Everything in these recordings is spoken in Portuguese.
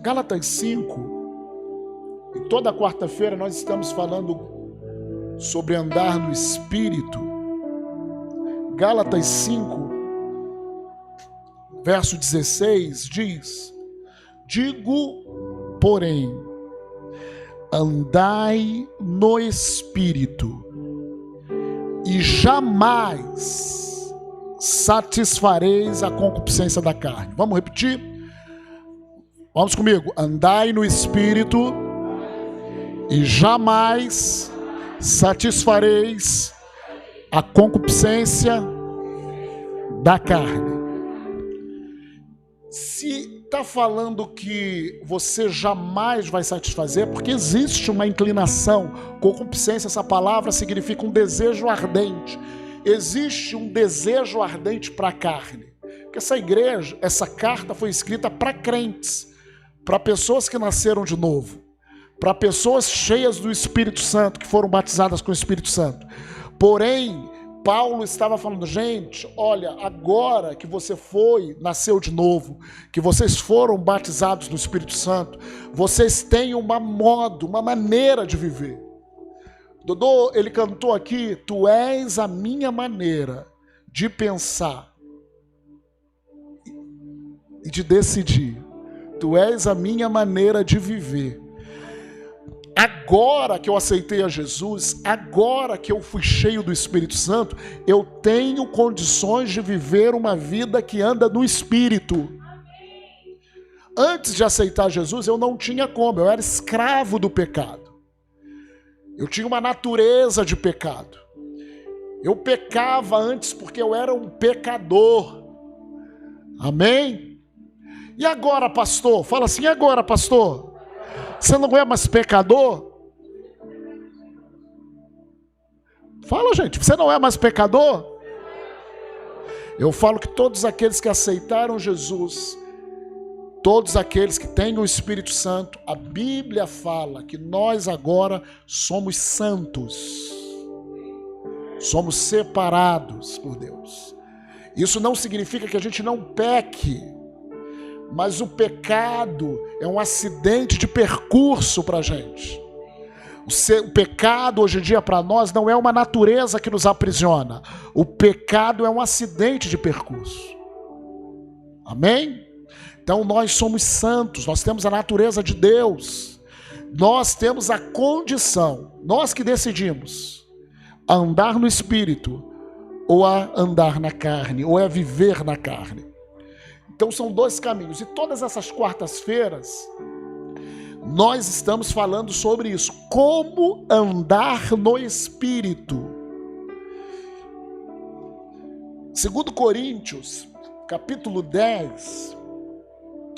Gálatas 5, e toda quarta-feira nós estamos falando sobre andar no Espírito. Gálatas 5, verso 16 diz: digo, porém, andai no Espírito, e jamais satisfareis a concupiscência da carne. Vamos repetir? Vamos comigo. Andai no Espírito, e jamais satisfareis a concupiscência da carne. Se está falando que você jamais vai satisfazer, porque existe uma inclinação. Concupiscência, essa palavra significa um desejo ardente. Existe um desejo ardente para a carne. Porque essa carta foi escrita para crentes, para pessoas que nasceram de novo, para pessoas cheias do Espírito Santo, que foram batizadas com o Espírito Santo. Porém, Paulo estava falando, gente, olha, agora que você nasceu de novo, que vocês foram batizados no Espírito Santo, vocês têm uma maneira de viver. Dodô, ele cantou aqui, tu és a minha maneira de pensar e de decidir. Tu és a minha maneira de viver. Agora que eu aceitei a Jesus, agora que eu fui cheio do Espírito Santo, eu tenho condições de viver uma vida que anda no Espírito. Antes de aceitar Jesus, eu não tinha como, eu era escravo do pecado. Eu tinha uma natureza de pecado. Eu pecava antes porque eu era um pecador. Amém? E agora, pastor? Fala assim, e agora, pastor? Você não é mais pecador? Fala, gente, você não é mais pecador? Eu falo que todos aqueles que aceitaram Jesus, todos aqueles que têm o Espírito Santo, a Bíblia fala que nós agora somos santos. Somos separados por Deus. Isso não significa que a gente não peque. Mas o pecado é um acidente de percurso para a gente. O pecado hoje em dia para nós não é uma natureza que nos aprisiona. O pecado é um acidente de percurso. Amém? Então nós somos santos, nós temos a natureza de Deus. Nós temos a condição, nós que decidimos, a andar no Espírito ou a andar na carne, ou a viver na carne. Então são dois caminhos. E todas essas quartas-feiras nós estamos falando sobre isso. Como andar no Espírito. 2 Coríntios, capítulo 10.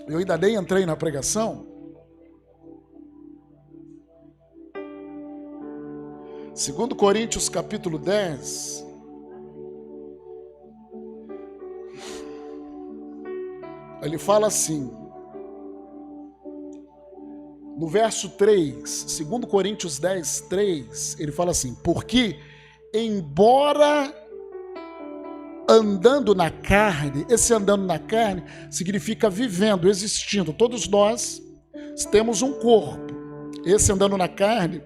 Eu ainda nem entrei na pregação. 2 Coríntios, capítulo 10. Ele fala assim, no verso 3, 2 Coríntios 10, 3, ele fala assim, porque embora andando na carne, esse andando na carne significa vivendo, existindo, todos nós temos um corpo, esse andando na carne,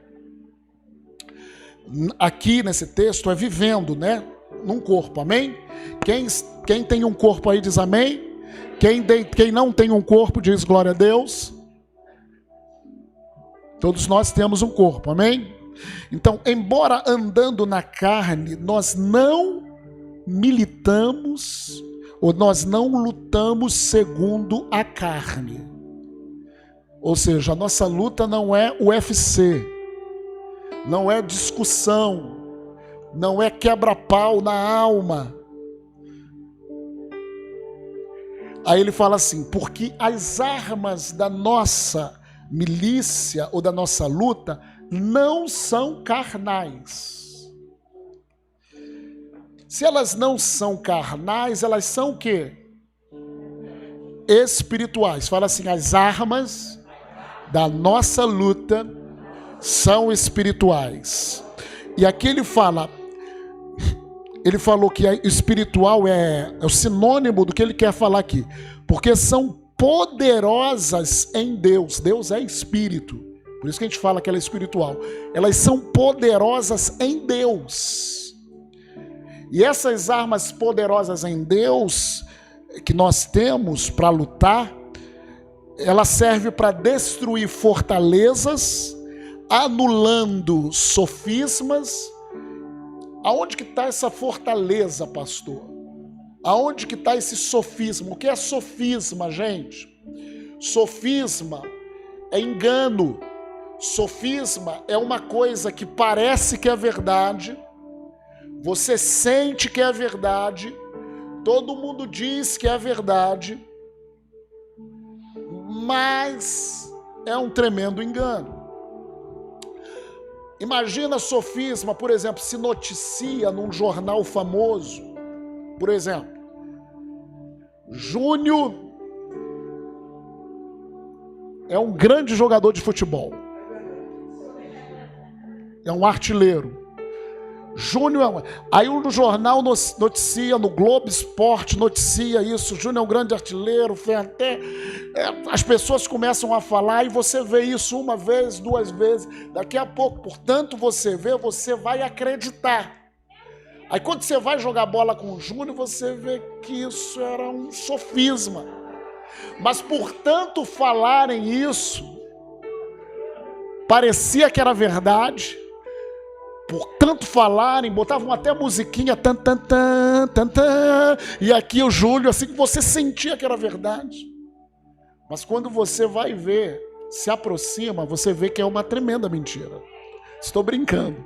aqui nesse texto é vivendo, né, num corpo, amém? Quem tem um corpo aí diz amém? Quem não tem um corpo diz glória a Deus. Todos nós temos um corpo, amém? Então, embora andando na carne, nós não militamos ou nós não lutamos segundo a carne. Ou seja, a nossa luta não é UFC, não é discussão, não é quebra-pau na alma. Aí ele fala assim, porque as armas da nossa milícia ou da nossa luta não são carnais. Se elas não são carnais, elas são o quê? Espirituais. Fala assim, as armas da nossa luta são espirituais. E aqui ele fala, ele falou que espiritual é o sinônimo do que ele quer falar aqui. Porque são poderosas em Deus. Deus é espírito. Por isso que a gente fala que ela é espiritual. Elas são poderosas em Deus. E essas armas poderosas em Deus que nós temos para lutar, ela serve para destruir fortalezas, anulando sofismas. Aonde que está essa fortaleza, pastor? Aonde que está esse sofisma? O que é sofisma, gente? Sofisma é engano. Sofisma é uma coisa que parece que é verdade, você sente que é verdade, todo mundo diz que é verdade, mas é um tremendo engano. Imagina sofisma, por exemplo, se noticia num jornal famoso, por exemplo, Júnior é um grande jogador de futebol, é um artilheiro. Júnior, aí no jornal noticia, no Globo Esporte noticia isso, Júnior é um grande artilheiro, até as pessoas começam a falar e você vê isso uma vez, duas vezes, daqui a pouco, portanto você vê, você vai acreditar. Aí quando você vai jogar bola com o Júnior, você vê que isso era um sofisma. Mas por tanto falarem isso, parecia que era verdade. Por tanto falarem, botavam até musiquinha, tan, tan, tan, tan, tan, e aqui o Júlio, assim que você sentia que era verdade. Mas quando você vai ver, se aproxima, você vê que é uma tremenda mentira. Estou brincando.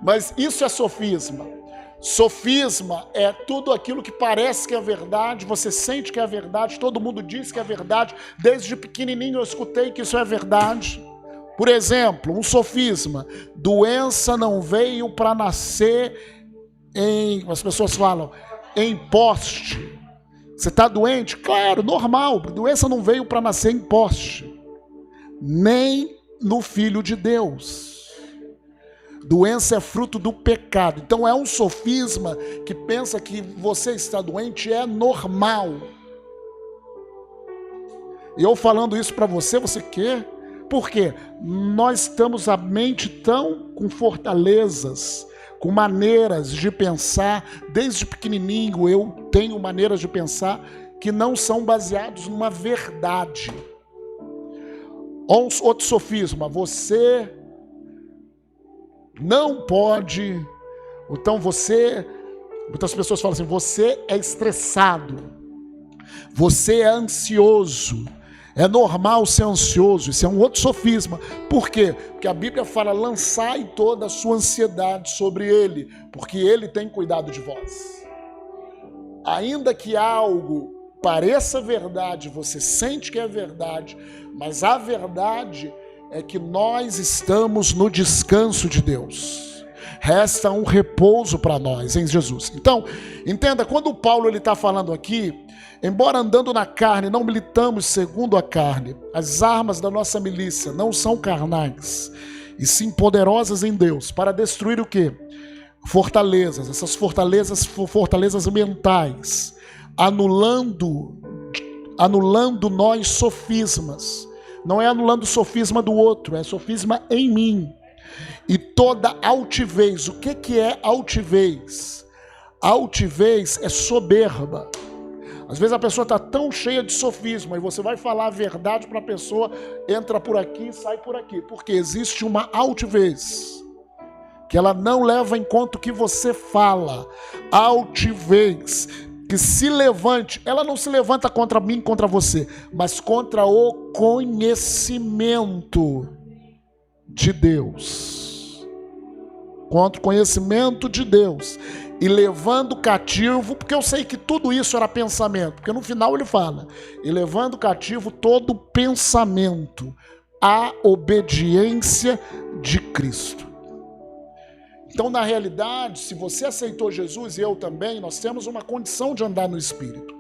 Mas isso é sofisma. Sofisma é tudo aquilo que parece que é verdade, você sente que é verdade, todo mundo diz que é verdade. Desde pequenininho eu escutei que isso é verdade. Por exemplo, um sofisma: doença não veio para nascer em, as pessoas falam, em poste. Você está doente? Claro, normal. Doença não veio para nascer em poste, nem no Filho de Deus. Doença é fruto do pecado. Então é um sofisma que pensa que você está doente é normal. E eu falando isso para você, você quer? Por quê? Nós estamos a mente tão com fortalezas, com maneiras de pensar. Desde pequenininho eu tenho maneiras de pensar que não são baseados numa verdade. Outro sofisma: você não pode. Então muitas pessoas falam assim: você é estressado, você é ansioso. É normal ser ansioso. Isso é um outro sofisma. Por quê? Porque a Bíblia fala: lançai toda a sua ansiedade sobre ele, porque ele tem cuidado de vós. Ainda que algo pareça verdade, você sente que é verdade, mas a verdade é que nós estamos no descanso de Deus. Resta um repouso para nós em Jesus. Então, entenda, quando o Paulo está falando aqui, embora andando na carne, não militamos segundo a carne. As armas da nossa milícia não são carnais, e sim poderosas em Deus, para destruir o quê? Fortalezas. Essas fortalezas mentais, anulando nós sofismas. Não é anulando o sofisma do outro, é sofisma em mim. E toda altivez. O que é altivez? Altivez é soberba. Às vezes a pessoa está tão cheia de sofisma e você vai falar a verdade para a pessoa, entra por aqui e sai por aqui. Porque existe uma altivez que ela não leva em conta o que você fala. Altivez que se levante, ela não se levanta contra mim, contra você, mas contra o conhecimento de Deus. Contra o conhecimento de Deus. E levando cativo, porque eu sei que tudo isso era pensamento, porque no final ele fala, e levando cativo todo pensamento à obediência de Cristo. Então, na realidade, se você aceitou Jesus e eu também, nós temos uma condição de andar no Espírito.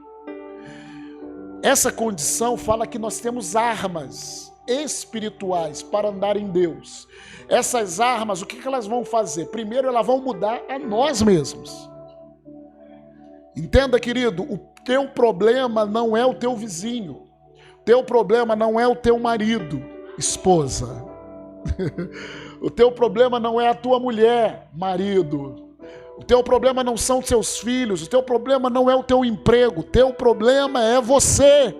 Essa condição fala que nós temos armas. espirituais para andar em Deus. Essas armas, o que elas vão fazer? Primeiro, elas vão mudar a nós mesmos. Entenda, querido, o teu problema não é o teu vizinho. O teu problema não é o teu marido, esposa. O teu problema não é a tua mulher, marido. O teu problema não são os seus filhos. O teu problema não é o teu emprego. O teu problema é você.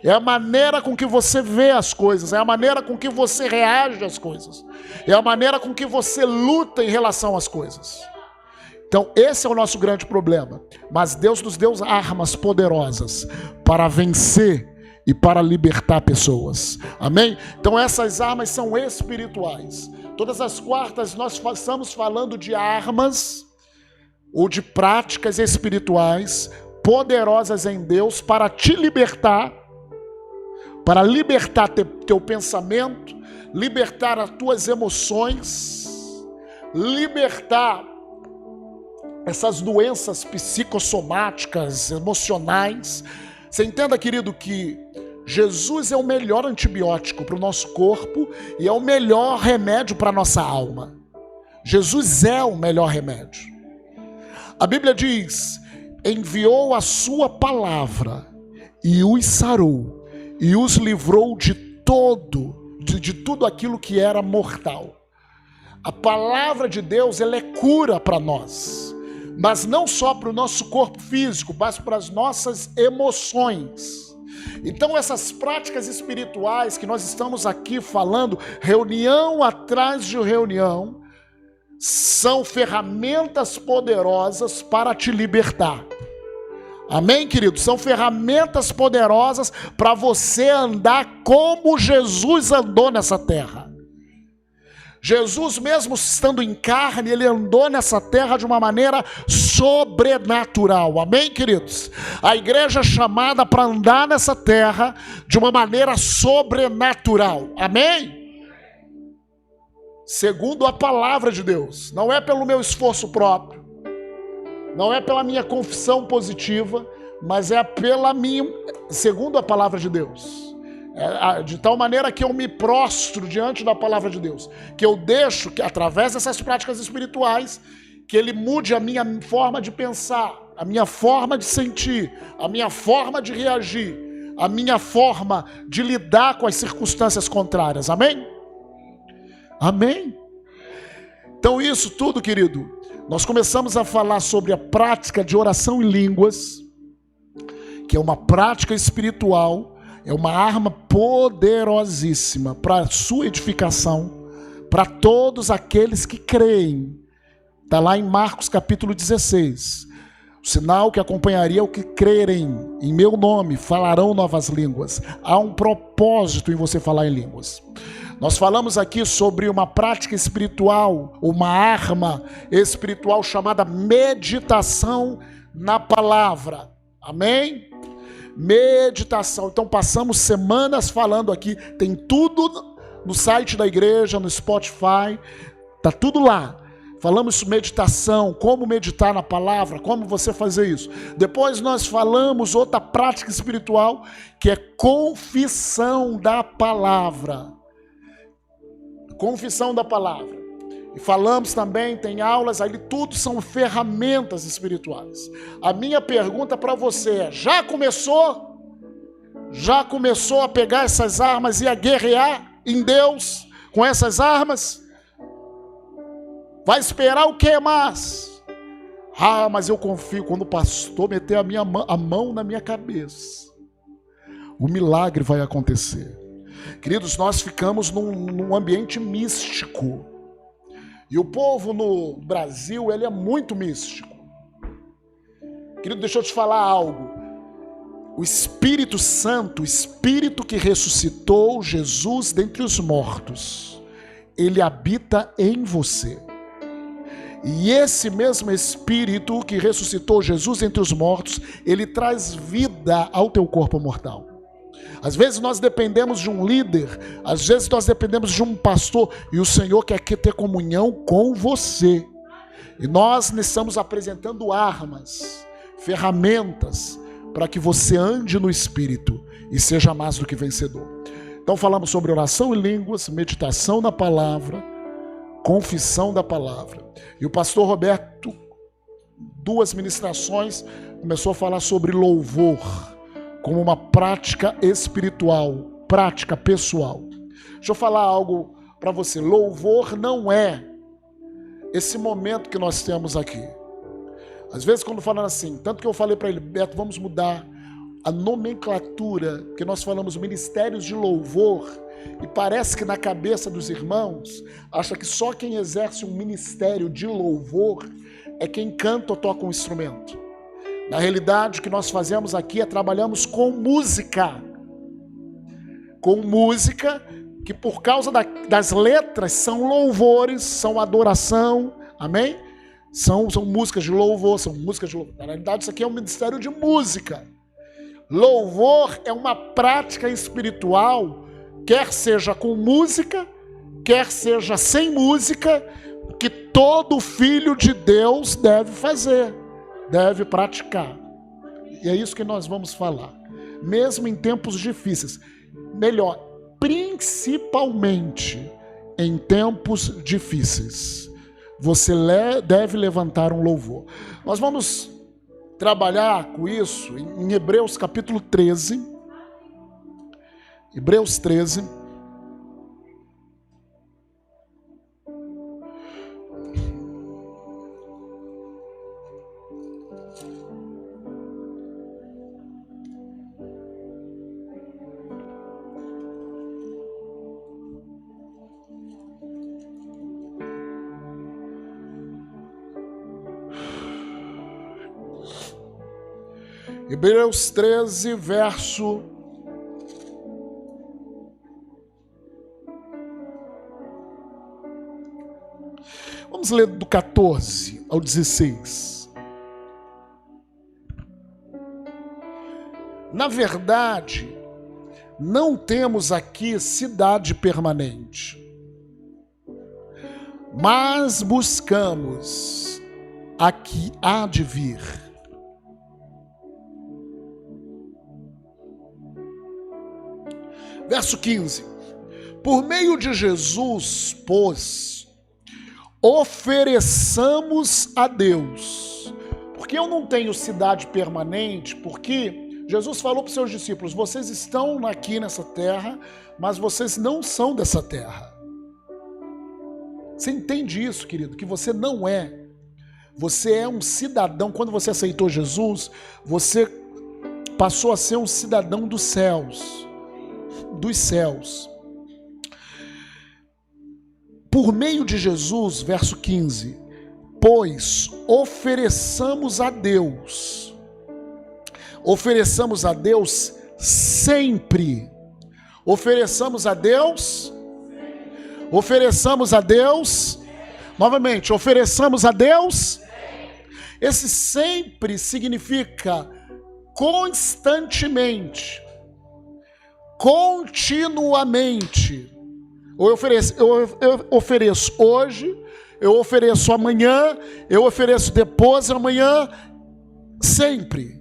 É a maneira com que você vê as coisas. É a maneira com que você reage às coisas. É a maneira com que você luta em relação às coisas. Então esse é o nosso grande problema. Mas Deus nos deu armas poderosas para vencer e para libertar pessoas. Amém? Então essas armas são espirituais. Todas as quartas nós estamos falando de armas ou de práticas espirituais poderosas em Deus para te libertar, para libertar teu pensamento, libertar as tuas emoções, libertar essas doenças psicossomáticas, emocionais. Você entenda, querido, que Jesus é o melhor antibiótico para o nosso corpo e é o melhor remédio para a nossa alma. Jesus é o melhor remédio. A Bíblia diz: enviou a sua palavra e os sarou e os livrou de tudo aquilo que era mortal. A palavra de Deus, ela é cura para nós, mas não só para o nosso corpo físico, mas para as nossas emoções. Então essas práticas espirituais que nós estamos aqui falando, reunião atrás de reunião, são ferramentas poderosas para te libertar. Amém, querido? São ferramentas poderosas para você andar como Jesus andou nessa terra. Jesus, mesmo estando em carne, ele andou nessa terra de uma maneira sobrenatural. Amém, queridos? A igreja é chamada para andar nessa terra de uma maneira sobrenatural. Amém? Segundo a palavra de Deus. Não é pelo meu esforço próprio. Não é pela minha confissão positiva, mas é segundo a palavra de Deus. De tal maneira que eu me prostro diante da palavra de Deus, que eu deixo que através dessas práticas espirituais, que ele mude a minha forma de pensar, a minha forma de sentir, a minha forma de reagir, a minha forma de lidar com as circunstâncias contrárias. Amém? Amém? Então isso tudo, querido, nós começamos a falar sobre a prática de oração em línguas, que é uma prática espiritual. É uma arma poderosíssima para a sua edificação, para todos aqueles que creem. Está lá em Marcos capítulo 16. O sinal que acompanharia o que crerem em meu nome, falarão novas línguas. Há um propósito em você falar em línguas. Nós falamos aqui sobre uma prática espiritual, uma arma espiritual chamada meditação na palavra. Amém? Meditação. Então passamos semanas falando aqui, tem tudo no site da igreja, no Spotify, tá tudo lá. Falamos sobre meditação, como meditar na palavra, como você fazer isso. Depois nós falamos outra prática espiritual, que é confissão da palavra. Confissão da palavra. E falamos também, tem aulas, ali tudo são ferramentas espirituais. A minha pergunta para você é: já começou? Já começou a pegar essas armas e a guerrear em Deus com essas armas? Vai esperar o que mais? Ah, mas eu confio quando o pastor meter a mão na minha cabeça. O milagre vai acontecer. Queridos, nós ficamos num ambiente místico. E o povo no Brasil, ele é muito místico. Querido, deixa eu te falar algo. O Espírito Santo, o Espírito que ressuscitou Jesus dentre os mortos, ele habita em você. E esse mesmo Espírito que ressuscitou Jesus entre os mortos, ele traz vida ao teu corpo mortal. Às vezes nós dependemos de um líder, às vezes nós dependemos de um pastor, e o Senhor quer ter comunhão com você. E nós estamos apresentando armas, ferramentas, para que você ande no Espírito e seja mais do que vencedor. Então falamos sobre oração em línguas, meditação na palavra, confissão da palavra. E o pastor Roberto, 2 ministrações, começou a falar sobre louvor como uma prática espiritual, prática pessoal. Deixa eu falar algo para você. Louvor não é esse momento que nós temos aqui. Às vezes quando falando assim, tanto que eu falei para ele, Beto, vamos mudar a nomenclatura, que nós falamos ministérios de louvor, e parece que na cabeça dos irmãos, acha que só quem exerce um ministério de louvor é quem canta ou toca um instrumento. Na realidade, o que nós fazemos aqui é trabalhamos com música. Com música que por causa das letras são louvores, são adoração, amém? São músicas de louvor, são músicas de louvor. Na realidade, isso aqui é um ministério de música. Louvor é uma prática espiritual, quer seja com música, quer seja sem música, que todo filho de Deus deve fazer, deve praticar. E é isso que nós vamos falar. Mesmo em tempos difíceis, melhor, principalmente em tempos difíceis, você deve levantar um louvor. Nós vamos trabalhar com isso em Hebreus capítulo 13. Hebreus 13. Hebreus 13, verso 'Vamos ler do 14 ao 16. Na verdade, não temos aqui cidade permanente, mas buscamos a que há de vir. Verso 15. Por meio de Jesus, pois, ofereçamos a Deus. Porque eu não tenho cidade permanente, porque Jesus falou para os seus discípulos, vocês estão aqui nessa terra, mas vocês não são dessa terra. Você entende isso, querido? Que você não é. Você é um cidadão. Quando você aceitou Jesus, você passou a ser um cidadão dos céus. Dos céus. Por meio de Jesus, verso 15, pois ofereçamos a Deus sempre. Ofereçamos a Deus, novamente, ofereçamos a Deus. Esse sempre significa constantemente, continuamente. Eu ofereço hoje, eu ofereço amanhã, eu ofereço depois de amanhã, sempre,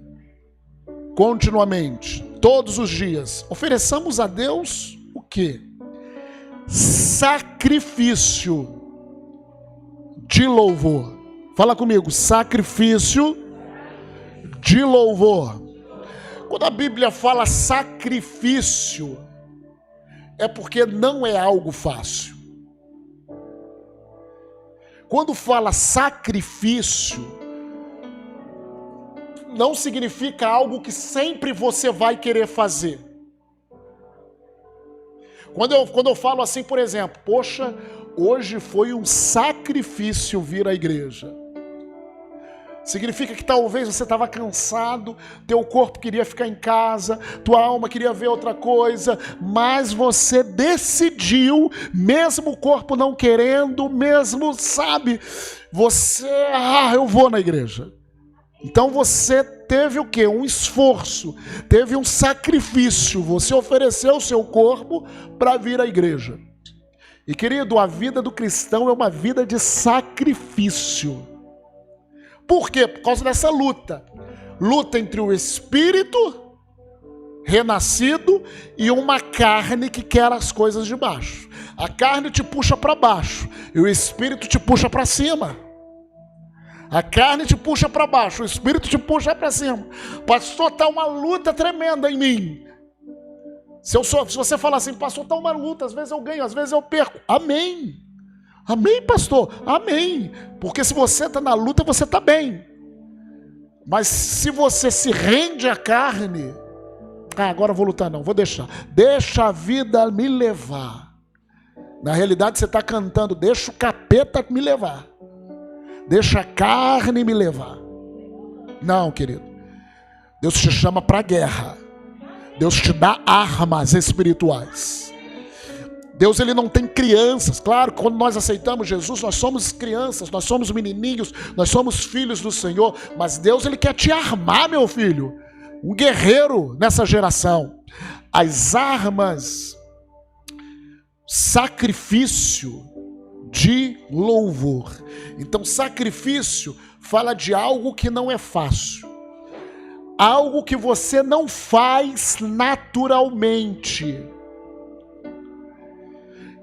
continuamente, todos os dias. Ofereçamos a Deus o quê? Sacrifício de louvor. Fala comigo, sacrifício de louvor. Quando a Bíblia fala sacrifício, é porque não é algo fácil. Quando fala sacrifício, não significa algo que sempre você vai querer fazer. Quando eu falo assim, por exemplo, poxa, hoje foi um sacrifício vir à igreja. Significa que talvez você estava cansado, teu corpo queria ficar em casa, tua alma queria ver outra coisa, mas você decidiu, mesmo o corpo não querendo, mesmo, sabe, eu vou na igreja. Então você teve o quê? Um esforço, teve um sacrifício, você ofereceu o seu corpo para vir à igreja. E querido, a vida do cristão é uma vida de sacrifício. Por quê? Por causa dessa luta. Luta entre o espírito renascido e uma carne que quer as coisas de baixo. A carne te puxa para baixo e o espírito te puxa para cima. A carne te puxa para baixo, o espírito te puxa para cima. Pastor, está uma luta tremenda em mim. Se você falar assim, pastor, está uma luta, às vezes eu ganho, às vezes eu perco. Amém. Amém, pastor. Amém. Porque se você está na luta, você está bem. Mas se você se rende à carne, agora eu vou lutar não, vou deixar. Deixa a vida me levar. Na realidade você está cantando, deixa o capeta me levar. Deixa a carne me levar. Não, querido. Deus te chama para a guerra. Deus te dá armas espirituais. Deus, ele não tem crianças. Claro, quando nós aceitamos Jesus, nós somos crianças, nós somos menininhos, nós somos filhos do Senhor. Mas Deus, ele quer te armar, meu filho. Um guerreiro nessa geração. As armas, sacrifício de louvor. Então, sacrifício fala de algo que não é fácil. Algo que você não faz naturalmente.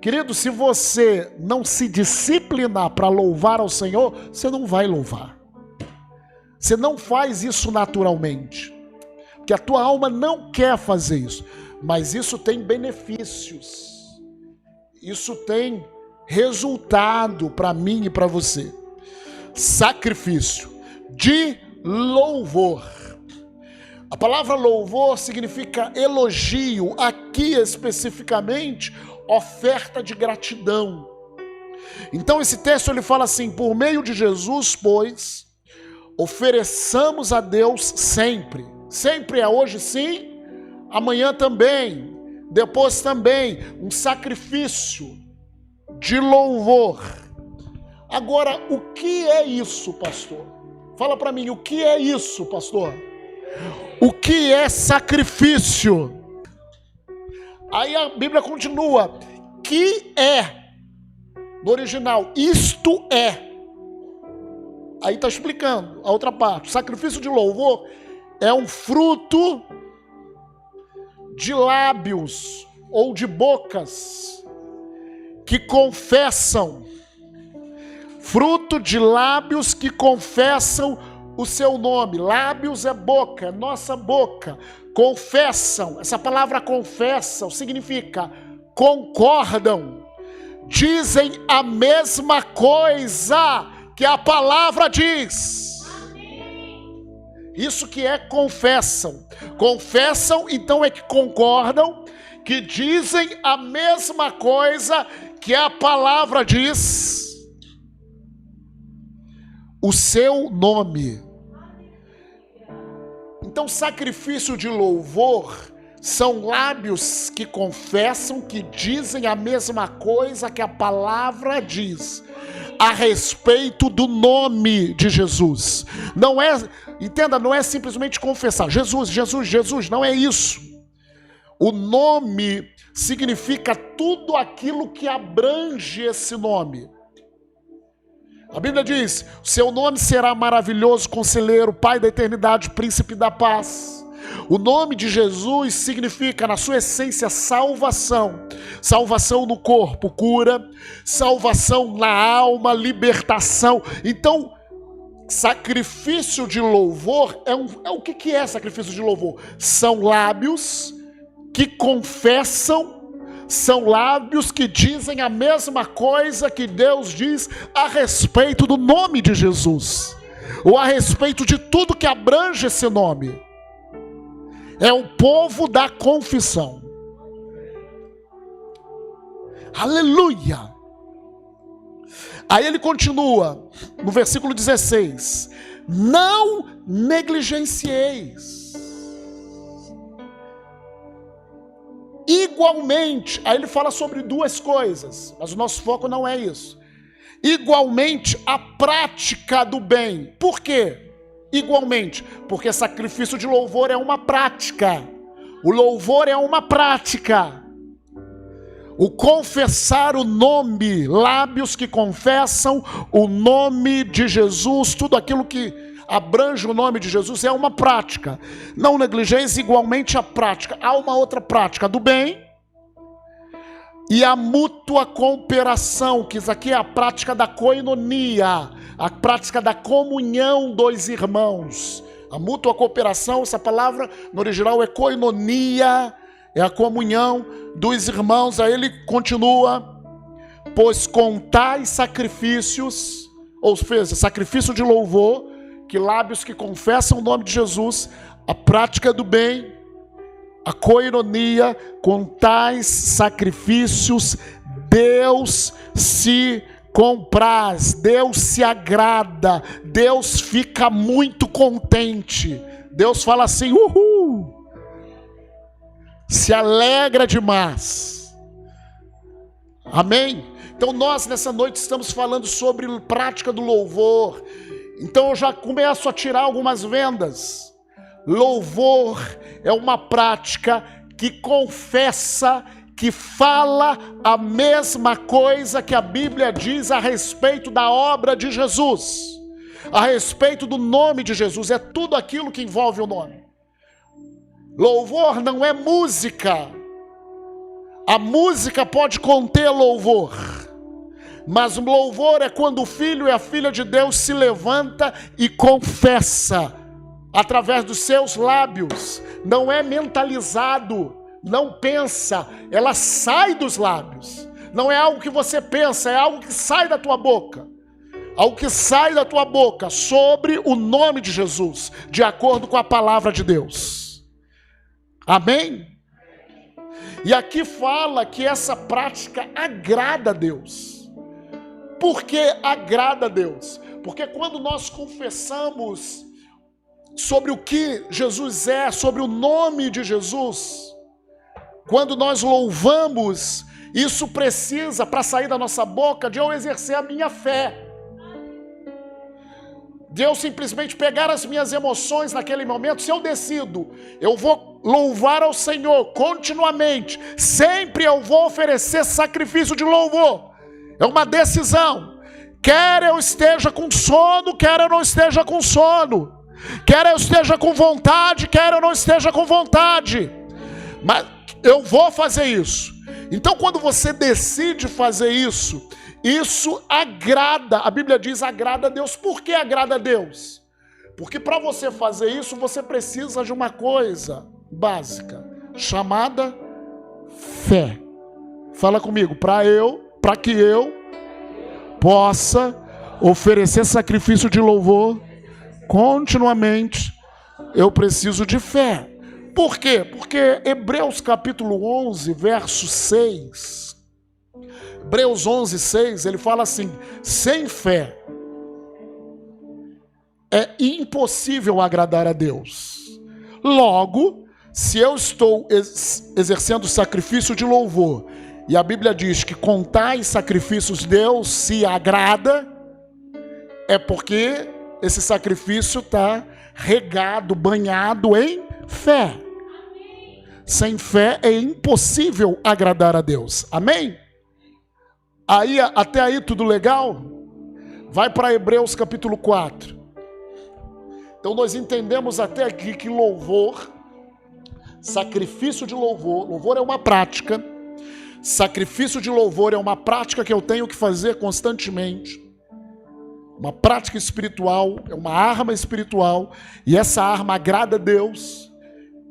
Querido, se você não se disciplinar para louvar ao Senhor, você não vai louvar. Você não faz isso naturalmente. Porque a tua alma não quer fazer isso. Mas isso tem benefícios. Isso tem resultado para mim e para você. Sacrifício de louvor. A palavra louvor significa elogio. Aqui especificamente, oferta de gratidão. Então esse texto ele fala assim: por meio de Jesus, pois, ofereçamos a Deus sempre. Sempre é hoje sim, amanhã também, depois também, um sacrifício de louvor. Agora, o que é isso, pastor? Fala para mim, o que é isso, pastor? O que é sacrifício? Aí a Bíblia continua, que é, no original, isto é. Aí está explicando a outra parte. O sacrifício de louvor é um fruto de lábios ou de bocas que confessam. Fruto de lábios que confessam o seu nome. Lábios é boca, é nossa boca. Confessam, essa palavra confessam significa concordam, dizem a mesma coisa que a palavra diz. Isso que é confessam. Confessam, então é que concordam, que dizem a mesma coisa que a palavra diz. O seu nome. Então, sacrifício de louvor são lábios que confessam, que dizem a mesma coisa que a palavra diz a respeito do nome de Jesus. Não é, entenda, não é simplesmente confessar Jesus, Jesus, Jesus, não é isso. O nome significa tudo aquilo que abrange esse nome. A Bíblia diz, seu nome será maravilhoso, conselheiro, Pai da eternidade, príncipe da paz. O nome de Jesus significa, na sua essência, salvação. Salvação no corpo, cura. Salvação na alma, libertação. Então, sacrifício de louvor, o que é sacrifício de louvor? São lábios que confessam. São lábios que dizem a mesma coisa que Deus diz a respeito do nome de Jesus, ou a respeito de tudo que abrange esse nome. É o povo da confissão. Aleluia! Aí ele continua, no versículo 16: não negligencieis. Igualmente, aí ele fala sobre duas coisas, mas o nosso foco não é isso. Igualmente, a prática do bem. Por quê? Igualmente, porque sacrifício de louvor é uma prática. O louvor é uma prática. O confessar o nome, lábios que confessam o nome de Jesus, tudo aquilo que abrange o nome de Jesus, é uma prática. Não negligeis igualmente a prática. Há uma outra prática do bem e a mútua cooperação, que isso aqui é a prática da koinonia, a prática da comunhão dos irmãos. A mútua cooperação, essa palavra no original é koinonia, é a comunhão dos irmãos. Aí ele continua: pois com tais sacrifícios, ou seja, sacrifício de louvor, que lábios que confessam o nome de Jesus, a prática do bem, a koinonia, com tais sacrifícios, Deus se compraz, Deus se agrada, Deus fica muito contente. Deus fala assim: uhul! Se alegra demais. Amém? Então nós nessa noite estamos falando sobre prática do louvor. Então eu já começo a tirar algumas vendas. Louvor é uma prática que confessa, que fala a mesma coisa que a Bíblia diz a respeito da obra de Jesus, a respeito do nome de Jesus. É tudo aquilo que envolve o nome. Louvor não é música. A música pode conter louvor, mas o louvor é quando o filho e a filha de Deus se levanta e confessa através dos seus lábios. Não é mentalizado, não pensa, ela sai dos lábios. Não é algo que você pensa, é algo que sai da tua boca. Algo que sai da tua boca sobre o nome de Jesus, de acordo com a palavra de Deus. Amém? E aqui fala que essa prática agrada a Deus. Por que agrada a Deus? Porque quando nós confessamos sobre o que Jesus é, sobre o nome de Jesus, quando nós louvamos, isso precisa, para sair da nossa boca, de eu exercer a minha fé. De eu simplesmente pegar as minhas emoções naquele momento. Se eu decido, eu vou louvar ao Senhor continuamente, sempre eu vou oferecer sacrifício de louvor. É uma decisão. Quer eu esteja com sono, quer eu não esteja com sono. Quer eu esteja com vontade, quer eu não esteja com vontade. Mas eu vou fazer isso. Então quando você decide fazer isso, isso agrada. A Bíblia diz agrada a Deus. Por que agrada a Deus? Porque para você fazer isso, você precisa de uma coisa básica, chamada fé. Fala comigo: para que eu possa oferecer sacrifício de louvor continuamente, eu preciso de fé. Por quê? Porque Hebreus capítulo 11, verso 6, Hebreus 11, 6, ele fala assim: sem fé é impossível agradar a Deus. Logo, se eu estou exercendo sacrifício de louvor, e a Bíblia diz que com tais sacrifícios Deus se agrada, é porque esse sacrifício está regado, banhado em fé. Sem fé é impossível agradar a Deus. Amém? Aí, até aí tudo legal? Vai para Hebreus capítulo 4. Então nós entendemos até aqui que louvor, sacrifício de louvor, louvor é uma prática, sacrifício de louvor é uma prática que eu tenho que fazer constantemente. Uma prática espiritual, é uma arma espiritual, e essa arma agrada a Deus.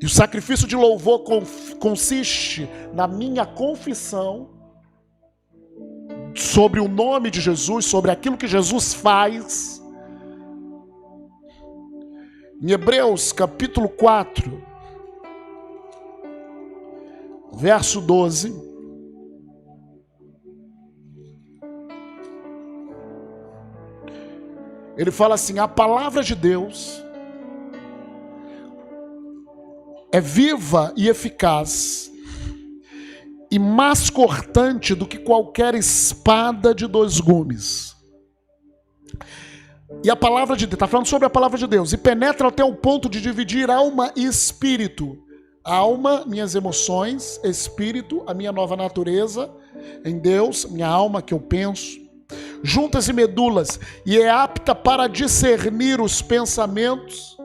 E o sacrifício de louvor consiste na minha confissão sobre o nome de Jesus, sobre aquilo que Jesus faz. Em Hebreus capítulo 4, verso 12, ele fala assim: a palavra de Deus é viva e eficaz, e mais cortante do que qualquer espada de 2 gumes. E a palavra de Deus, está falando sobre a palavra de Deus, e penetra até o ponto de dividir alma e espírito. Alma, minhas emoções; espírito, a minha nova natureza em Deus, minha alma, que eu penso. juntas e medulas, e é apta para discernir os pensamentos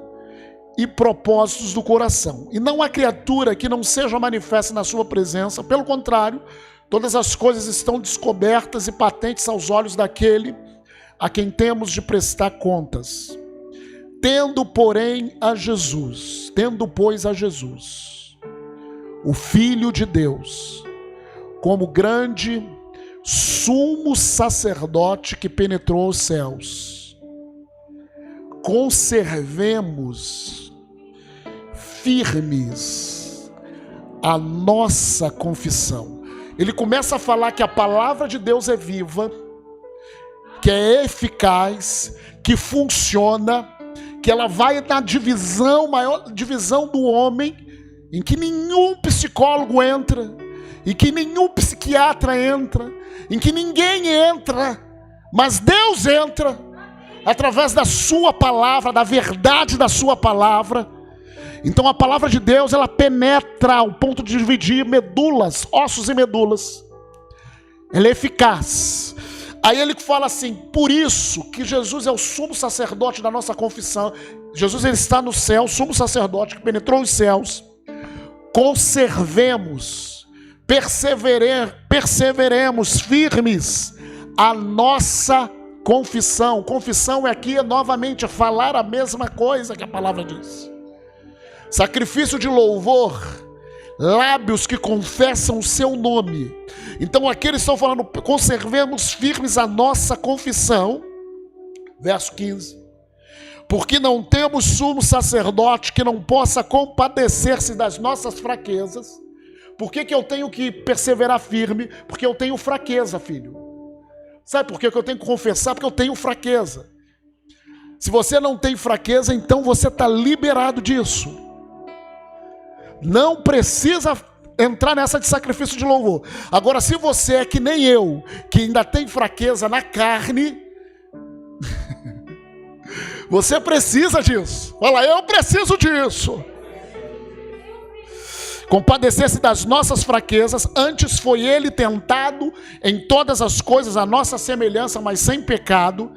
e propósitos do coração. E não há criatura que não seja manifesta na sua presença, pelo contrário, todas as coisas estão descobertas e patentes aos olhos daquele a quem temos de prestar contas. Tendo, pois, a Jesus, o Filho de Deus, como grande sumo sacerdote que penetrou os céus, conservemos firmes a nossa confissão. Ele começa a falar que a palavra de Deus é viva, que é eficaz, que funciona, que ela vai na maior divisão do homem, em que nenhum psicólogo entra, em que nenhum psiquiatra entra, em que ninguém entra, mas Deus entra, através da sua palavra, da verdade da sua palavra. Então a palavra de Deus, ela penetra ao ponto de dividir medulas, ossos e medulas. Ela é eficaz. Aí ele fala assim, por isso que Jesus é o sumo sacerdote da nossa confissão. Jesus, ele está no céu, sumo sacerdote que penetrou os céus. Conservemos, perseveremos firmes a nossa confissão. Confissão é aqui novamente falar a mesma coisa que a palavra diz. Sacrifício de louvor, lábios que confessam o seu nome. Então aqui eles estão falando, conservemos firmes a nossa confissão. Verso 15. Porque não temos sumo sacerdote que não possa compadecer-se das nossas fraquezas. Por que eu tenho que perseverar firme? Porque eu tenho fraqueza, filho. Sabe por que eu tenho que confessar? Porque eu tenho fraqueza. Se você não tem fraqueza, então você está liberado disso. Não precisa entrar nessa de sacrifício de louvor. Agora, se você é que nem eu, que ainda tem fraqueza na carne, você precisa disso. Fala, eu preciso disso. Compadecer-se das nossas fraquezas, antes foi ele tentado em todas as coisas, a nossa semelhança, mas sem pecado.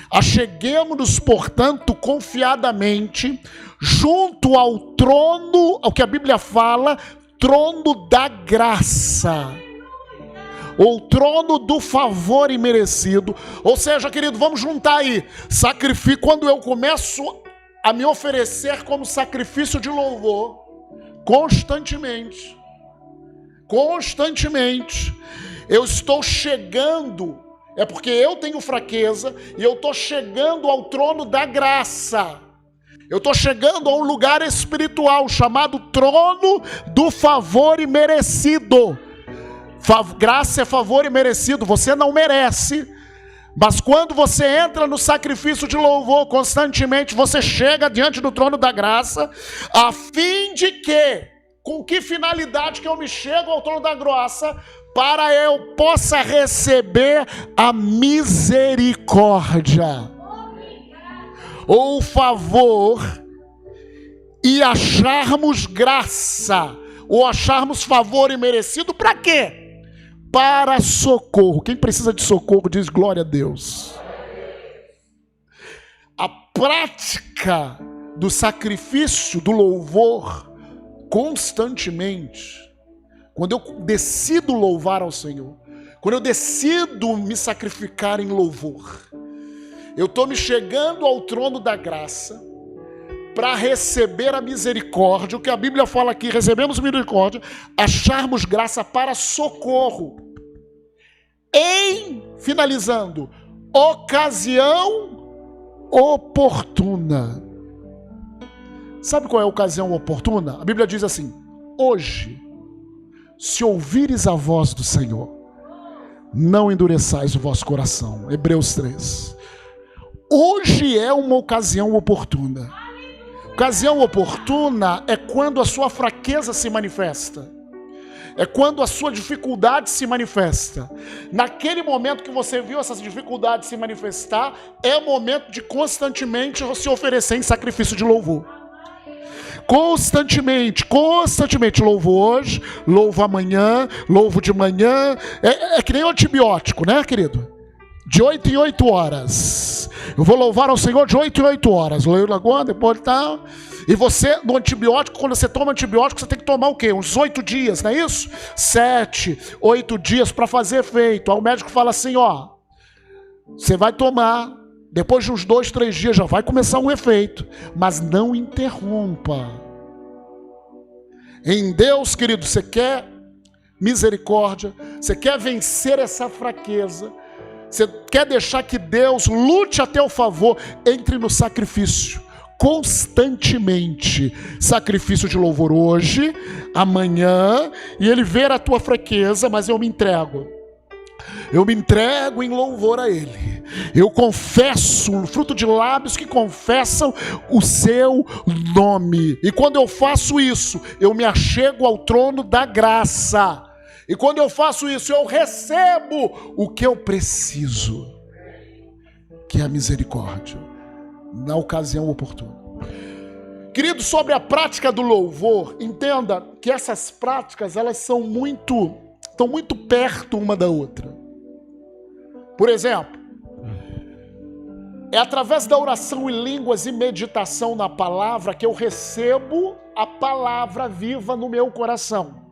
Acheguemo-nos, portanto, confiadamente, junto ao trono, ao que a Bíblia fala, trono da graça, ou trono do favor imerecido. Ou seja, querido, vamos juntar aí, sacrifício, quando eu começo a me oferecer como sacrifício de louvor, constantemente, eu estou chegando, é porque eu tenho fraqueza, e eu estou chegando ao trono da graça. Eu estou chegando a um lugar espiritual chamado trono do favor imerecido. Graça é favor imerecido, você não merece. Mas quando você entra no sacrifício de louvor constantemente, você chega diante do trono da graça, a fim de que, com que finalidade que eu me chego ao trono da graça? Para eu possa receber a misericórdia, ou favor, e acharmos graça, ou acharmos favor imerecido, para quê? Para socorro. Quem precisa de socorro diz glória a Deus. A prática do sacrifício, do louvor, constantemente, quando eu decido louvar ao Senhor, quando eu decido me sacrificar em louvor, eu estou me chegando ao trono da graça para receber a misericórdia. O que a Bíblia fala aqui, recebemos misericórdia, acharmos graça para socorro. Finalizando, ocasião oportuna. Sabe qual é a ocasião oportuna? A Bíblia diz assim, hoje, se ouvires a voz do Senhor, não endureçais o vosso coração. Hebreus 3. Hoje é uma ocasião oportuna. Ocasião oportuna é quando a sua fraqueza se manifesta. É quando a sua dificuldade se manifesta. Naquele momento que você viu essas dificuldades se manifestar, é o momento de constantemente se oferecer em sacrifício de louvor. Constantemente, louvo hoje, louvo amanhã, louvo de manhã. É que nem um antibiótico, né, querido? De 8 em 8 horas. Eu vou louvar ao Senhor de 8 em 8 horas. Leio Lagoa, depois tal. E você, no antibiótico, quando você toma antibiótico, você tem que tomar o quê? Uns 8 dias, não é isso? 7, 8 dias para fazer efeito. Aí o médico fala assim, ó, você vai tomar, depois de uns 2, 3 dias já vai começar um efeito, mas não interrompa. Em Deus, querido, você quer misericórdia, você quer vencer essa fraqueza, você quer deixar que Deus lute a teu favor, entre no sacrifício, constantemente. Sacrifício de louvor hoje, amanhã, e Ele ver a tua fraqueza, mas eu me entrego. Eu me entrego em louvor a Ele. Eu confesso, fruto de lábios que confessam o seu nome. E quando eu faço isso, eu me achego ao trono da graça. E quando eu faço isso, eu recebo o que eu preciso, que é a misericórdia, na ocasião oportuna. Querido, sobre a prática do louvor, entenda que essas práticas, elas estão muito perto uma da outra. Por exemplo, é através da oração em línguas e meditação na palavra que eu recebo a palavra viva no meu coração.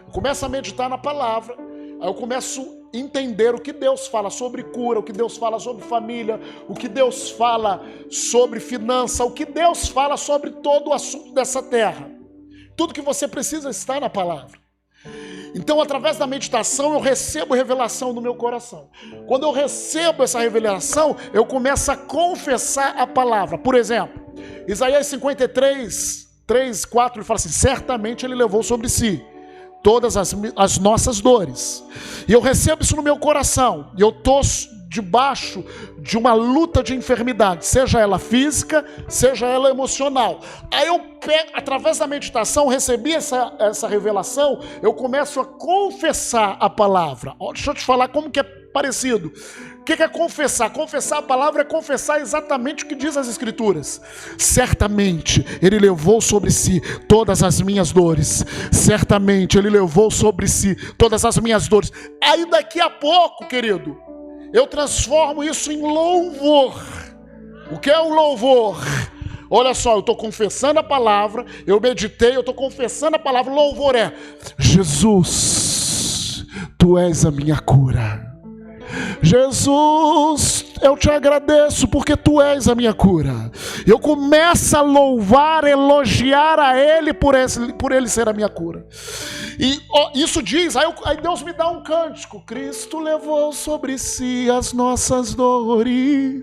Eu começo a meditar na palavra, aí eu começo a entender o que Deus fala sobre cura, o que Deus fala sobre família, o que Deus fala sobre finança, o que Deus fala sobre todo o assunto dessa terra. Tudo que você precisa está na palavra. Então, através da meditação, eu recebo revelação no meu coração. Quando eu recebo essa revelação, eu começo a confessar a palavra. Por exemplo, Isaías 53, 3, 4, ele fala assim, certamente ele levou sobre si todas as nossas dores. E eu recebo isso no meu coração. E eu estou debaixo de uma luta de enfermidade, seja ela física, seja ela emocional. Aí eu pego, através da meditação, recebi essa revelação, eu começo a confessar a palavra. Deixa eu te falar como que é parecido. O que é confessar? Confessar a palavra é confessar exatamente o que diz as Escrituras. Certamente Ele levou sobre si todas as minhas dores. Certamente Ele levou sobre si todas as minhas dores. Aí daqui a pouco, querido, eu transformo isso em louvor. O que é o louvor? Olha só, eu estou confessando a palavra, eu meditei, eu estou confessando a palavra. Louvor é: Jesus, Tu és a minha cura. Jesus, eu te agradeço porque Tu és a minha cura. Eu começo a louvar, elogiar a Ele por Ele ser a minha cura. E isso diz, aí Deus me dá um cântico. Cristo levou sobre si as nossas dores.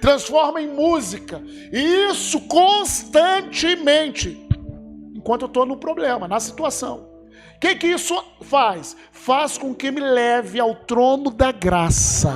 Transforma em música. E isso constantemente, enquanto eu estou no problema, na situação. O que isso faz? Faz com que me leve ao trono da graça.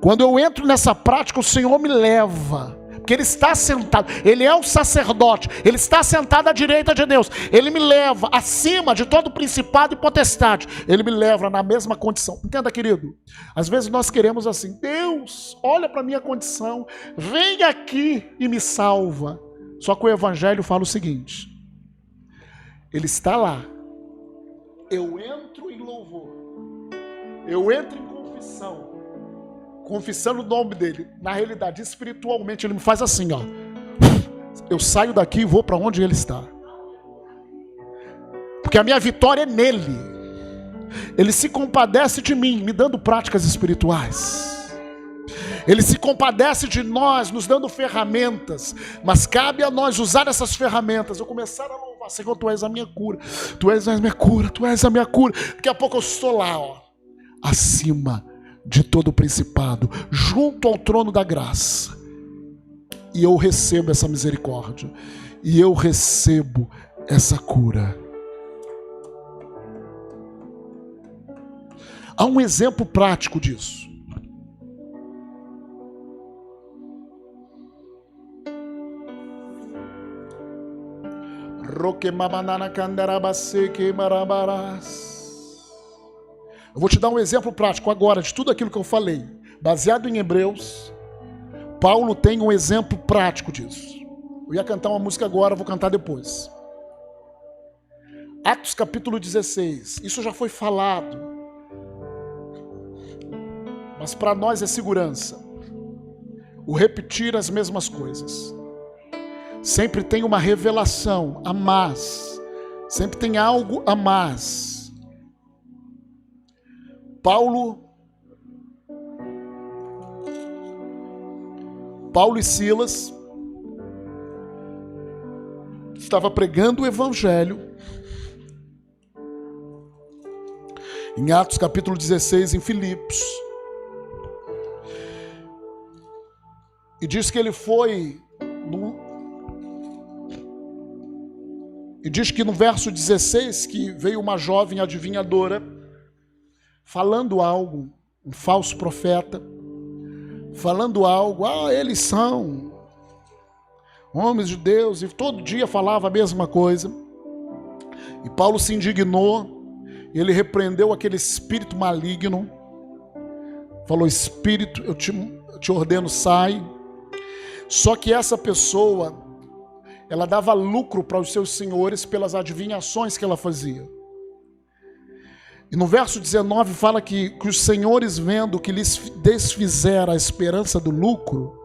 Quando eu entro nessa prática, o Senhor me leva. Porque Ele está sentado, Ele é um sacerdote, Ele está sentado à direita de Deus. Ele me leva acima de todo principado e potestade. Ele me leva na mesma condição. Entenda, querido, às vezes nós queremos assim: Deus, olha para a minha condição, vem aqui e me salva. Só que o Evangelho fala o seguinte: Ele está lá, eu entro em louvor, eu entro em confissão, confessando o nome dele. Na realidade, espiritualmente, Ele me faz assim, ó. Eu saio daqui e vou para onde Ele está. Porque a minha vitória é nele. Ele se compadece de mim, me dando práticas espirituais. Ele se compadece de nós, nos dando ferramentas. Mas cabe a nós usar essas ferramentas. Eu começar a louvar: Senhor, Tu és a minha cura. Tu és a minha cura, Tu és a minha cura. Daqui a pouco eu estou lá, ó, acima de todo o principado, junto ao trono da graça. E eu recebo essa misericórdia. E eu recebo essa cura. Há um exemplo prático disso. Eu vou te dar um exemplo prático agora de tudo aquilo que eu falei. Baseado em Hebreus, Paulo tem um exemplo prático disso. Eu ia cantar uma música agora, vou cantar depois. Atos capítulo 16. Isso já foi falado Mas para nós é segurança. O repetir as mesmas coisas. Sempre tem uma revelação a mais. Sempre tem algo a mais. Paulo e Silas estava pregando o evangelho em Atos capítulo 16, em Filipos. E diz que ele foi e diz que no verso 16 que veio uma jovem adivinhadora falando algo, um falso profeta, falando algo, eles são homens de Deus, e todo dia falava a mesma coisa. E Paulo se indignou, e ele repreendeu aquele espírito maligno, falou: espírito, eu te ordeno, sai. Só que essa pessoa, ela dava lucro para os seus senhores pelas adivinhações que ela fazia. E no verso 19 fala que os senhores, vendo que lhes desfizera a esperança do lucro,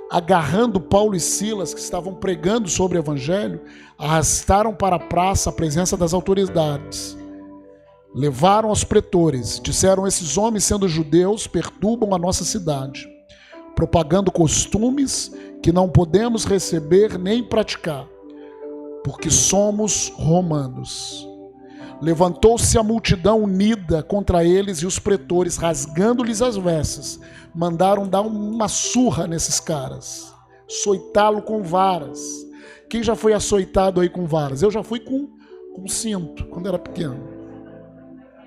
agarrando Paulo e Silas, que estavam pregando sobre o evangelho, arrastaram para a praça a presença das autoridades. Levaram aos pretores, disseram: esses homens, sendo judeus, perturbam a nossa cidade, propagando costumes que não podemos receber nem praticar, porque somos romanos. Levantou-se a multidão unida contra eles, e os pretores, rasgando-lhes as vestes, mandaram dar uma surra nesses caras, açoitá-lo com varas. Quem já foi açoitado aí com varas? Eu já fui com cinto, quando era pequeno,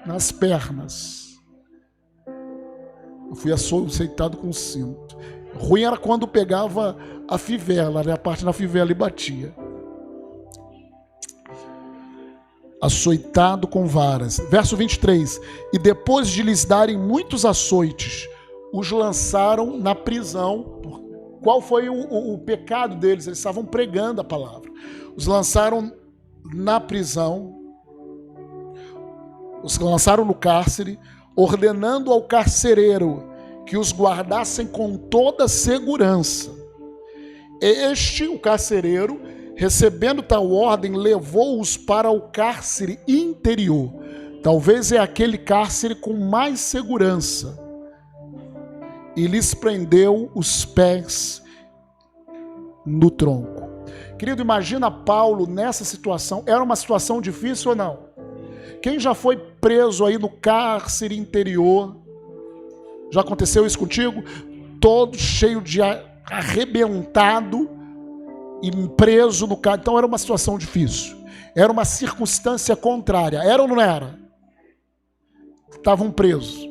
nas pernas. Eu fui açoitado com cinto. Ruim era quando pegava a fivela, né? A parte da fivela, e batia. Açoitado com varas. Verso 23. E depois de lhes darem muitos açoites, os lançaram na prisão. Qual foi o pecado deles? Eles estavam pregando a palavra. Os lançaram na prisão, os lançaram no cárcere, ordenando ao carcereiro que os guardassem com toda segurança. O carcereiro, recebendo tal ordem, levou-os para o cárcere interior. Talvez é aquele cárcere com mais segurança. E lhes prendeu os pés no tronco. Querido, imagina Paulo nessa situação. Era uma situação difícil ou não? Quem já foi preso aí no cárcere interior? Já aconteceu isso contigo? Todo cheio de arrebentado e preso no carro. Então era uma situação difícil. Era uma circunstância contrária. Era ou não era? Estavam presos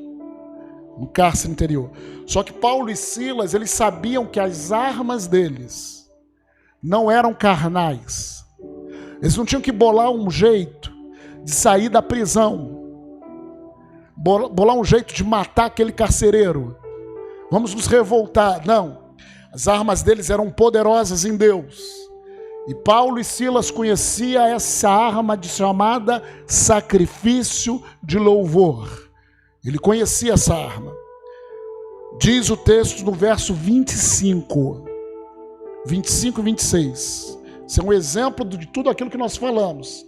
no cárcere interior. Só que Paulo e Silas, eles sabiam que as armas deles não eram carnais. Eles não tinham que bolar um jeito de sair da prisão, bolar um jeito de matar aquele carcereiro. Vamos nos revoltar. Não. As armas deles eram poderosas em Deus. E Paulo e Silas conheciam essa arma chamada sacrifício de louvor. Ele conhecia essa arma. Diz o texto no verso 25 e 26. Isso é um exemplo de tudo aquilo que nós falamos.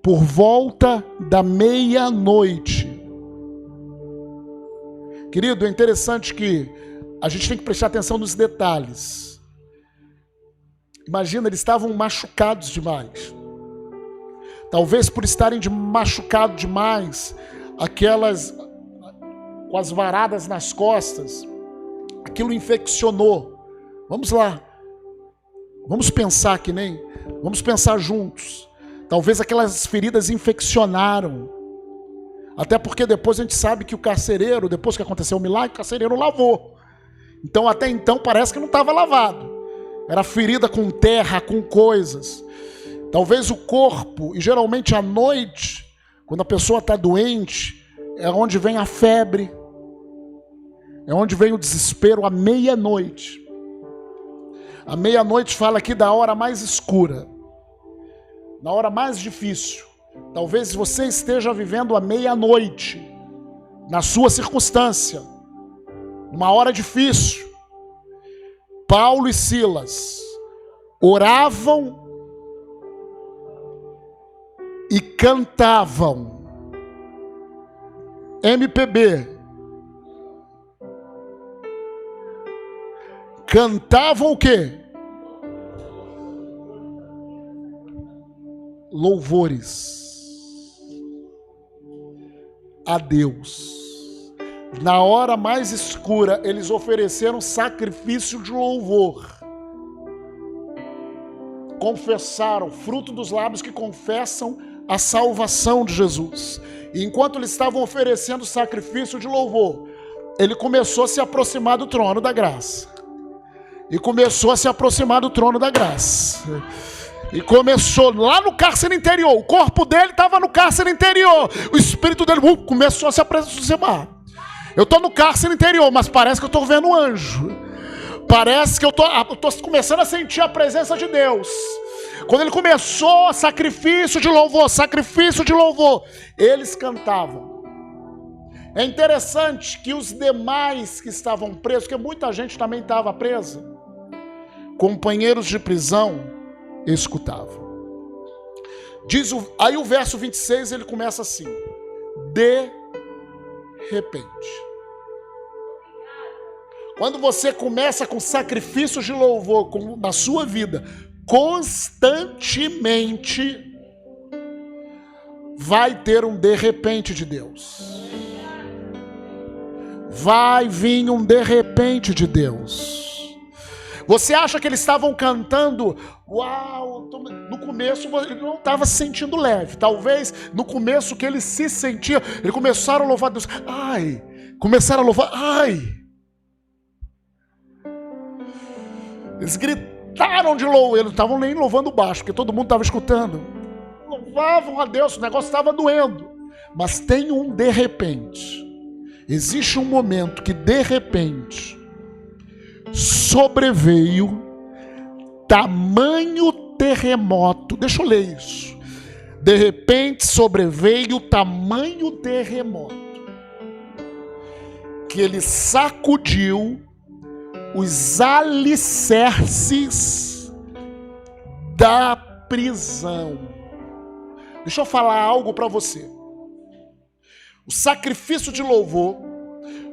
Por volta da meia-noite. Querido, é interessante que a gente tem que prestar atenção nos detalhes. Imagina, eles estavam machucados demais. Talvez por estarem machucados demais, aquelas com as varadas nas costas, aquilo infeccionou. Vamos lá. Vamos pensar vamos pensar juntos. Talvez aquelas feridas infeccionaram. Até porque depois a gente sabe que o carcereiro, depois que aconteceu o milagre, o carcereiro lavou. Então até então parece que não estava lavado. Era ferida com terra, com coisas. Talvez o corpo, e geralmente à noite, quando a pessoa está doente, é onde vem a febre. É onde vem o desespero, à meia-noite. A meia-noite fala aqui da hora mais escura. Na hora mais difícil. Talvez você esteja vivendo a meia-noite, na sua circunstância. uma hora difícil, Paulo e Silas oravam e cantavam. MPB. Cantavam o quê? Louvores a Deus. Na hora mais escura, eles ofereceram sacrifício de louvor. Confessaram, fruto dos lábios que confessam a salvação de Jesus. E enquanto eles estavam oferecendo sacrifício de louvor, ele começou a se aproximar do trono da graça. E começou a se aproximar do trono da graça. E começou lá no cárcere interior. O corpo dele estava no cárcere interior. O espírito dele começou a se aproximar. Eu estou no cárcere interior, mas parece que eu estou vendo um anjo. Parece que eu estou começando a sentir a presença de Deus. Quando ele começou, sacrifício de louvor, eles cantavam. É interessante que os demais que estavam presos, porque muita gente também estava presa, companheiros de prisão, escutavam. Aí o verso 26, ele começa assim: de repente. Quando você começa com sacrifícios de louvor na sua vida, constantemente, vai ter um de repente de Deus. Vai vir um de repente de Deus. Você acha que eles estavam cantando? Uau! No começo ele não estava se sentindo leve. Talvez no começo que ele se sentia, eles começaram a louvar Deus. Ai! Começaram a louvar. Ai! Eles gritaram de louvor. Eles não estavam nem louvando baixo, porque todo mundo estava escutando. Louvavam a Deus, o negócio estava doendo. Mas tem um de repente. Existe um momento que de repente sobreveio tamanho terremoto. Deixa eu ler isso. De repente sobreveio tamanho terremoto que ele sacudiu os alicerces da prisão. Deixa eu falar algo para você. O sacrifício de louvor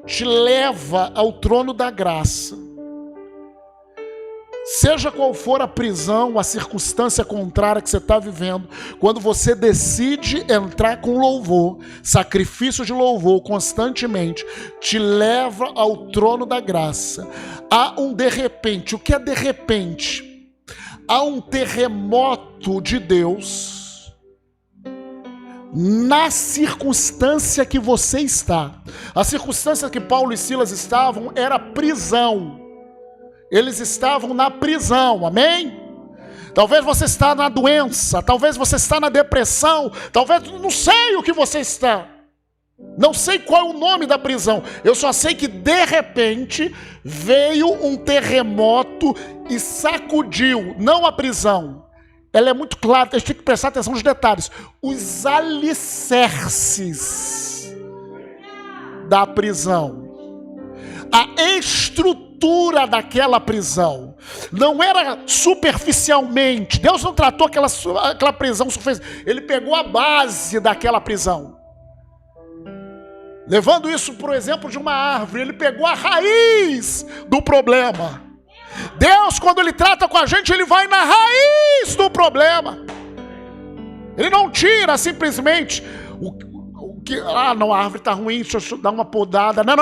te leva ao trono da graça. Seja qual for a prisão, a circunstância contrária que você está vivendo, quando você decide entrar com louvor, sacrifício de louvor constantemente, te leva ao trono da graça. Há um de repente. O que é de repente? Há um terremoto de Deus na circunstância que você está. A circunstância que Paulo e Silas estavam era prisão. Eles estavam na prisão, amém? Talvez você está na doença, talvez você está na depressão, talvez, não sei o que você está. Não sei qual é o nome da prisão. Eu só sei que de repente veio um terremoto e sacudiu, não a prisão. Ela é muito clara, a gente tem que prestar atenção nos detalhes. Os alicerces da prisão. A estrutura daquela prisão não era superficialmente. Deus não tratou aquela prisão superficial. Ele pegou a base daquela prisão, levando isso por exemplo de uma árvore. Ele pegou a raiz do problema. Deus, quando ele trata com a gente, ele vai na raiz do problema. Ele não tira simplesmente o que, não, a árvore está ruim, deixa eu dar uma podada. Não.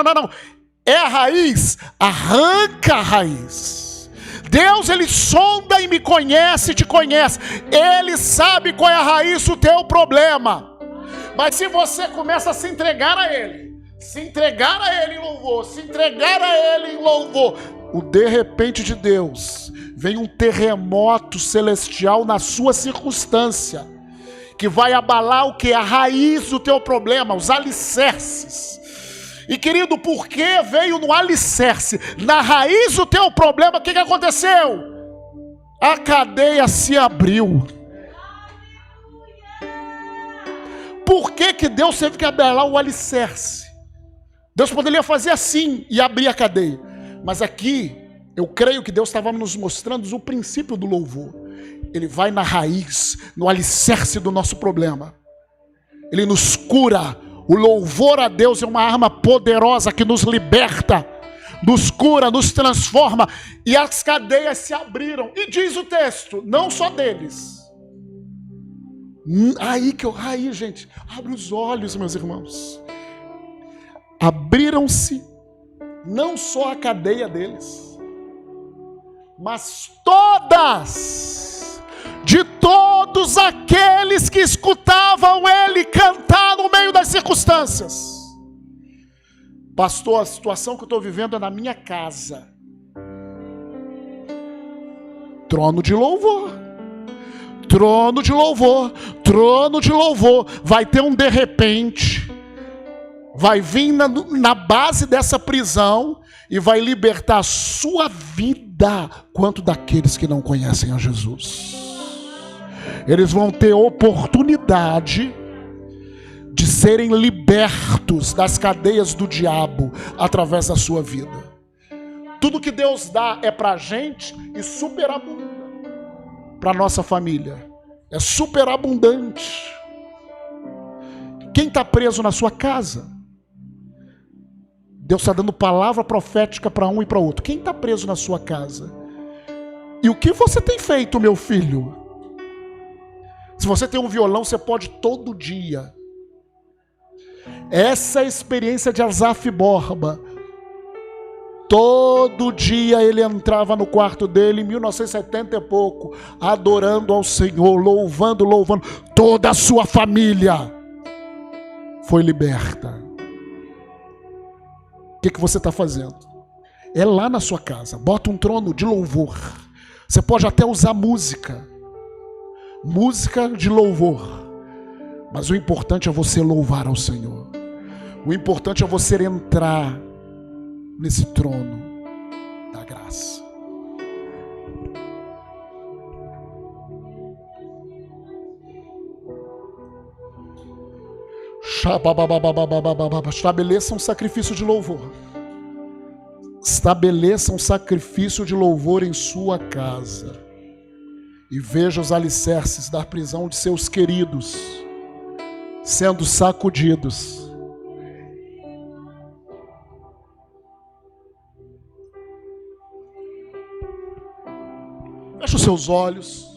É a raiz, arranca a raiz. Deus, ele sonda e me conhece, te conhece. Ele sabe qual é a raiz do teu problema. Mas se você começa a se entregar a Ele, em louvor, se entregar a Ele em louvor, o de repente de Deus, vem um terremoto celestial na sua circunstância, que vai abalar o que? A raiz do teu problema, os alicerces. E querido, por que veio no alicerce? Na raiz do teu problema, o que aconteceu? A cadeia se abriu. Por que Deus teve que abalar o alicerce? Deus poderia fazer assim e abrir a cadeia. Mas aqui, eu creio que Deus estava nos mostrando o princípio do louvor. Ele vai na raiz, no alicerce do nosso problema. Ele nos cura. O louvor a Deus é uma arma poderosa que nos liberta, nos cura, nos transforma. E as cadeias se abriram. E diz o texto, não só deles. Aí, gente, abre os olhos, meus irmãos. Abriram-se não só a cadeia deles, mas todas, de todos aqueles que escutavam ele cantar no meio das circunstâncias. Pastor, a situação que eu estou vivendo é na minha casa. Trono de louvor. Trono de louvor. Trono de louvor. Vai ter um de repente. Vai vir na base dessa prisão e vai libertar a sua vida quanto daqueles que não conhecem a Jesus. Eles vão ter oportunidade de serem libertos das cadeias do diabo através da sua vida. Tudo que Deus dá é para a gente e superabunda para a nossa família. É superabundante. Quem está preso na sua casa? Deus está dando palavra profética para um e para outro. Quem está preso na sua casa? E o que você tem feito, meu filho? Se você tem um violão, você pode todo dia. Essa é a experiência de Asaf Borba. Todo dia ele entrava no quarto dele, em 1970 e pouco, adorando ao Senhor, louvando. Toda a sua família foi liberta. O que você está fazendo? É lá na sua casa. Bota um trono de louvor. Você pode até usar música. Música de louvor. Mas o importante é você louvar ao Senhor. O importante é você entrar nesse trono da graça. Estabeleça um sacrifício de louvor. Estabeleça um sacrifício de louvor em sua casa. E veja os alicerces da prisão de seus queridos sendo sacudidos. Feche os seus olhos.